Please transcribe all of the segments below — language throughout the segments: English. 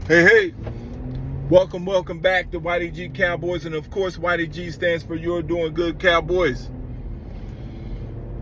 Hey, welcome back to YDG Cowboys, and of course YDG stands for You're Doing Good Cowboys.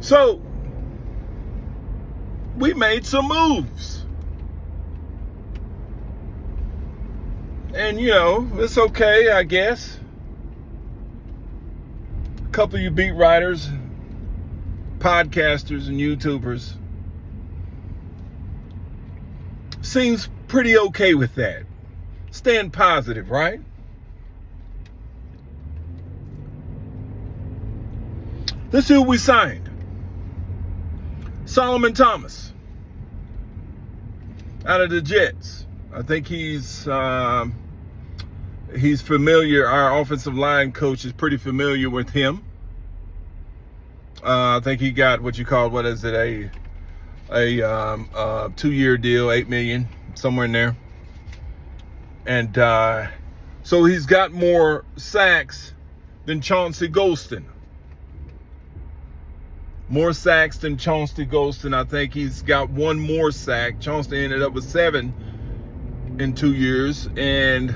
So, we made some moves. And it's okay, I guess. A couple of you beat writers, podcasters, and YouTubers seems pretty okay with that. Staying positive, right? Let's see who we signed. Solomon Thomas out of the Jets. I think he's familiar. Our offensive line coach is pretty familiar with him. I think he got a 2-year deal, $8 million, somewhere in there. And so he's got more sacks than Chauncey Golston. More sacks than Chauncey Golston. I think he's got one more sack. Chauncey ended up with 7 in 2 years. And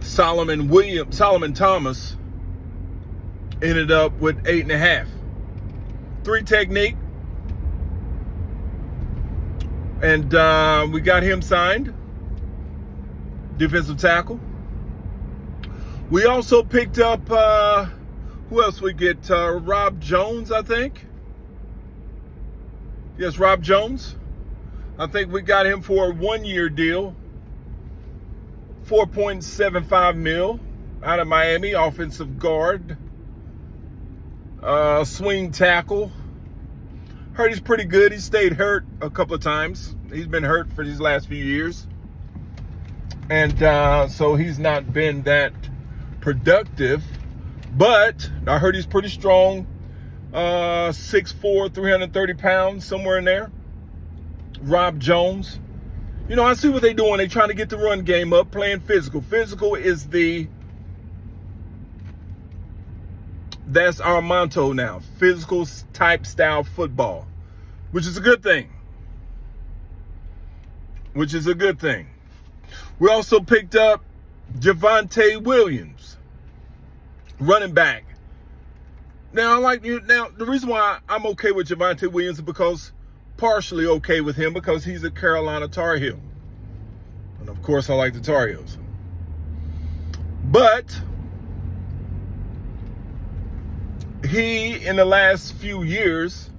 Solomon Thomas ended up with 8.5. 3 technique. And we got him signed. Defensive tackle. We also picked up, who else we get? Rob Jones, I think. Yes, Rob Jones. I think we got him for a 1-year deal. $4.75 million out of Miami. Offensive guard. Swing tackle. Heard he's pretty good. He stayed hurt a couple of times. He's been hurt for these last few years. And so he's not been that productive. But I heard he's pretty strong. 6'4", 330 pounds, somewhere in there. Rob Jones. I see what they're doing. They're trying to get the run game up, playing physical. Physical is that's our motto now. Physical type style football. Which is a good thing. We also picked up Javonte Williams, running back. Now, the reason why I'm okay with Javonte Williams is partially okay with him because he's a Carolina Tar Heel. And of course, I like the Tar Heels. But he, in the last few years,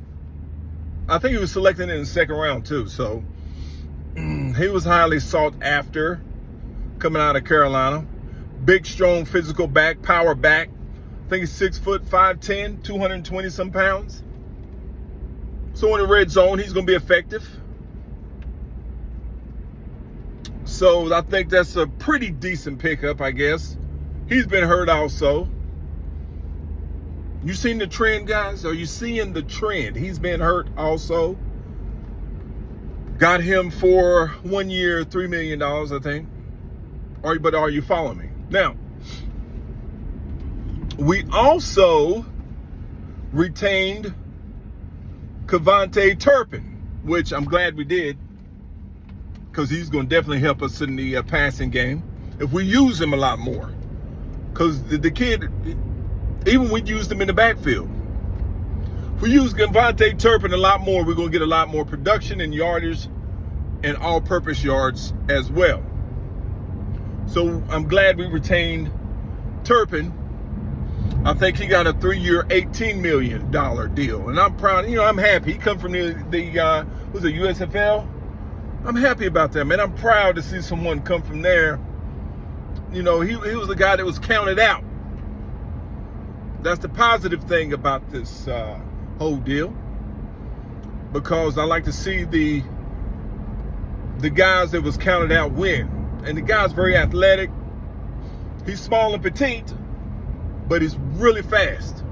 I think he was selected in the second round too. So he was highly sought after coming out of Carolina. Big, strong, physical back, power back. I think he's 6 foot 5'10", 220 some pounds. So in the red zone, he's going to be effective. So I think that's a pretty decent pickup, I guess. He's been hurt also. You seen the trend, guys? Are you seeing the trend? He's been hurt also. Got him for 1 year, $3 million, I think. But are you following me? Now, we also retained Kevontae Turpin, which I'm glad we did, because he's going to definitely help us in the passing game if we use him a lot more. Because the kid, even we used him in the backfield. If we use Kevontae Turpin a lot more, we're going to get a lot more production and yardage and all-purpose yards as well. So I'm glad we retained Turpin. I think he got a 3-year, $18 million deal. And I'm proud. I'm happy. He come from the USFL? I'm happy about that, man. I'm proud to see someone come from there. He was the guy that was counted out. That's the positive thing about this whole deal. Because I like to see the guys that was counted out win. And the guy's very athletic. He's small and petite, but he's really fast.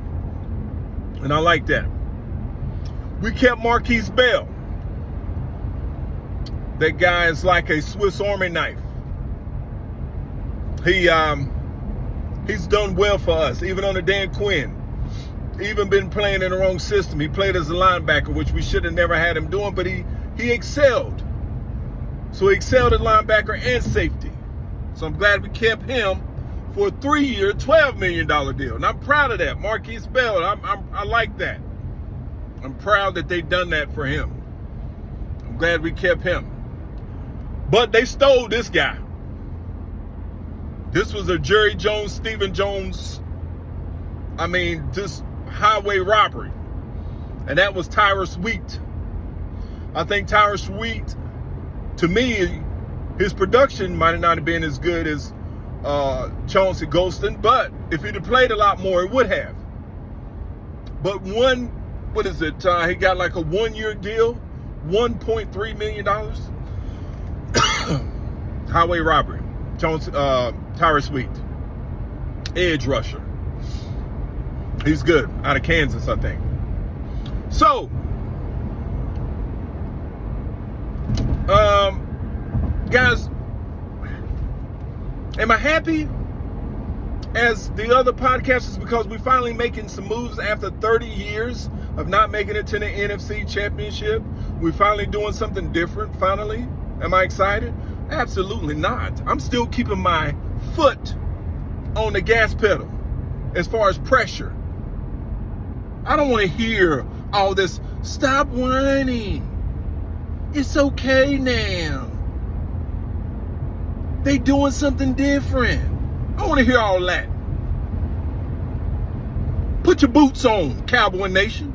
And I like that. We kept Marquise Bell. That guy is like a Swiss Army knife. He's done well for us, even under Dan Quinn. Even been playing in the wrong system. He played as a linebacker, which we should have never had him doing, but he excelled. So he excelled at linebacker and safety. So I'm glad we kept him for a 3-year, $12 million deal. And I'm proud of that. Marquise Bell, I like that. I'm proud that they done that for him. I'm glad we kept him. But they stole this guy. This was a Jerry Jones, Stephen Jones, just highway robbery. And that was Tyrus Wheat. I think Tyrus Wheat, to me, his production might not have been as good as Chauncey Golston, but if he'd have played a lot more, it would have. But he got like a 1-year deal, $1.3 million. Highway robbery. Tyrus Wheat, edge rusher. He's good, out of Kansas, I think. So, guys, am I happy as the other podcasters because we're finally making some moves after 30 years of not making it to the NFC Championship? We're finally doing something different, finally. Am I excited? Absolutely not. I'm still keeping my foot on the gas pedal as far as pressure. I don't want to hear all this, stop whining. It's okay now. They doing something different. I don't want to hear all that. Put your boots on, Cowboy Nation.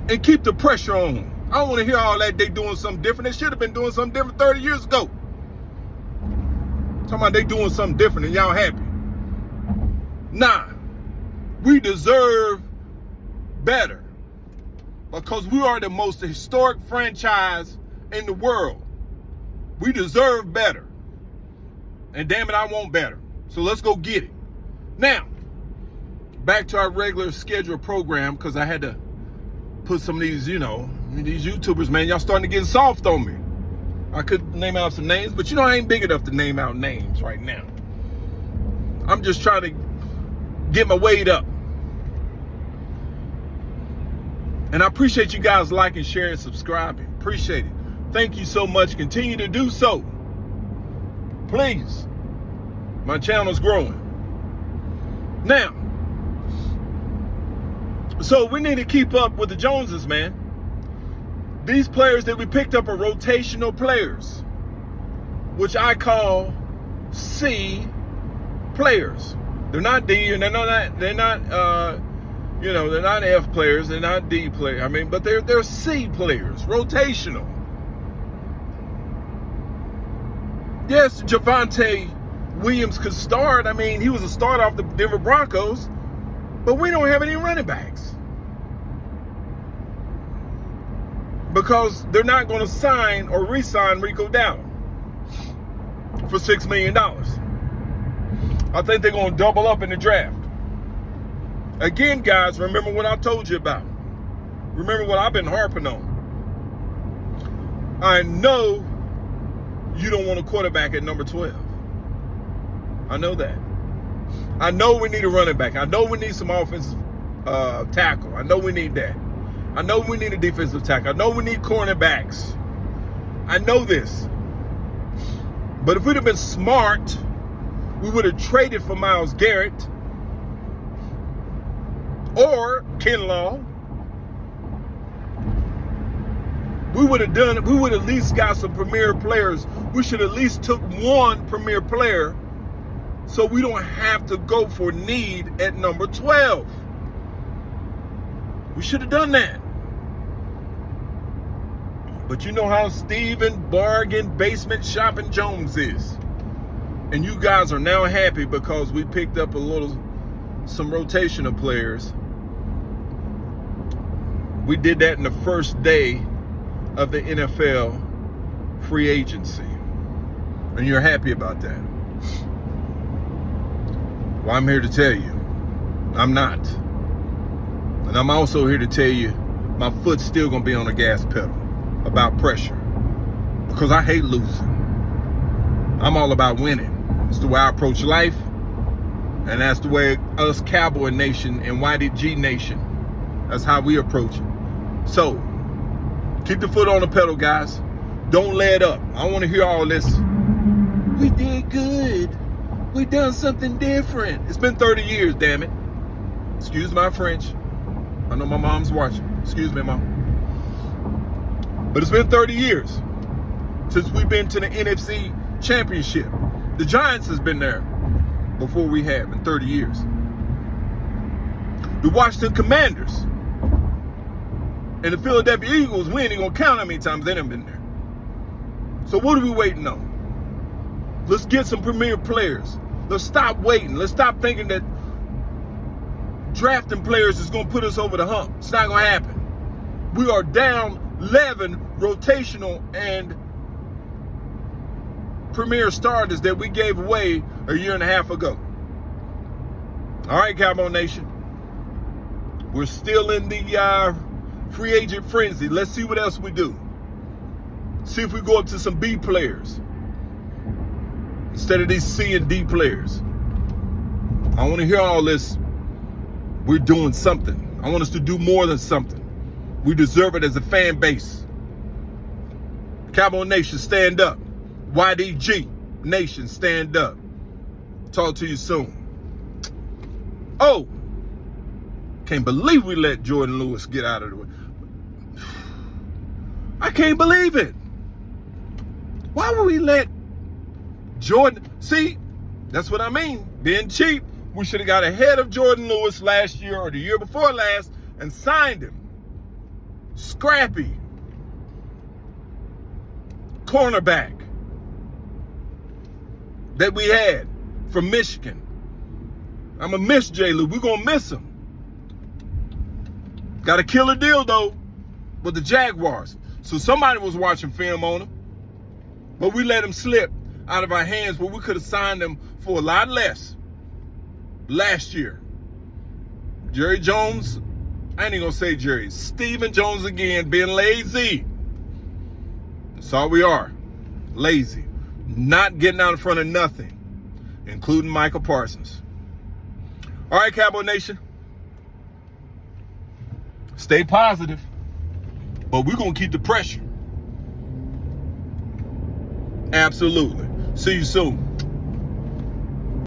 And keep the pressure on. I don't want to hear all that they doing something different. They should have been doing something different 30 years ago. Talking about they doing something different and y'all happy. Nah. We deserve better. Because we are the most historic franchise in the world. We deserve better. And damn it, I want better. So let's go get it. Now, back to our regular scheduled program, because I had to put some of these, these YouTubers, man, y'all starting to get soft on me. I could name out some names, but I ain't big enough to name out names right now. I'm just trying to get my weight up. And I appreciate you guys liking, sharing, subscribing. Appreciate it. Thank you so much. Continue to do so. Please. My channel's growing. Now, so we need to keep up with the Joneses, man. These players that we picked up are rotational players, which I call C players. They're not D, and they're not F players, they're not D players. But they're C players, rotational. Yes, Javonte Williams could start. He was a starter off the Denver Broncos, but we don't have any running backs. Because they're not going to sign or re-sign Rico Dowdle for $6 million. I think they're going to double up in the draft. Again, guys, remember what I told you about. Remember what I've been harping on. I know you don't want a quarterback at number 12. I know that. I know we need a running back. I know we need some offensive tackle. I know we need that. I know we need a defensive tackle. I know we need cornerbacks. I know this. But if we'd have been smart, we would have traded for Myles Garrett or Kinlaw. We would have at least got some premier players. We should at least took one premier player so we don't have to go for need at number 12. We should have done that. But you know how Steven Bargain Basement Shopping Jones is. And you guys are now happy because we picked up some rotational players. We did that in the first day of the NFL free agency. And you're happy about that. Well, I'm here to tell you, I'm not. And I'm also here to tell you, my foot's still going to be on the gas pedal about pressure. Because I hate losing. I'm all about winning. It's the way I approach life. And that's the way us Cowboy Nation and YDG Nation, that's how we approach it. So, keep the foot on the pedal, guys. Don't let up. I want to hear all this. We did good. We done something different. It's been 30 years, damn it. Excuse my French. I know my mom's watching. Excuse me, Mom. But it's been 30 years since we've been to the NFC Championship. The Giants has been there before we have in 30 years. The Washington Commanders and the Philadelphia Eagles, we ain't even gonna count how many times they done been there. So what are we waiting on? Let's get some premier players. Let's stop waiting. Let's stop thinking that drafting players is gonna put us over the hump. It's not gonna happen. We are down 11 rotational and premier starters that we gave away a year and a half ago. All right, Cowboy Nation. We're still in the free agent frenzy. Let's see what else we do. See if we go up to some B players instead of these C and D players. I want to hear all this. We're doing something. I want us to do more than something. We deserve it as a fan base. Cowboy Nation, stand up. YDG Nation, stand up. Talk to you soon. Oh, can't believe we let Jordan Lewis get out of the way. I can't believe it. Why would we let Jordan? See, that's what I mean. Being cheap. We should have got ahead of Jordan Lewis last year or the year before last and signed him. Scrappy cornerback that we had from Michigan. I'm going to miss J-Lou. We're going to miss him. Got a killer deal, though, with the Jaguars. So somebody was watching film on him. But we let him slip out of our hands where we could have signed him for a lot less last year. Jerry Jones, I ain't even going to say Jerry. Stephen Jones again, being lazy. That's all we are. Lazy. Not getting out in front of nothing, including Michael Parsons. All right, Cowboy Nation. Stay positive, but we're going to keep the pressure. Absolutely. See you soon.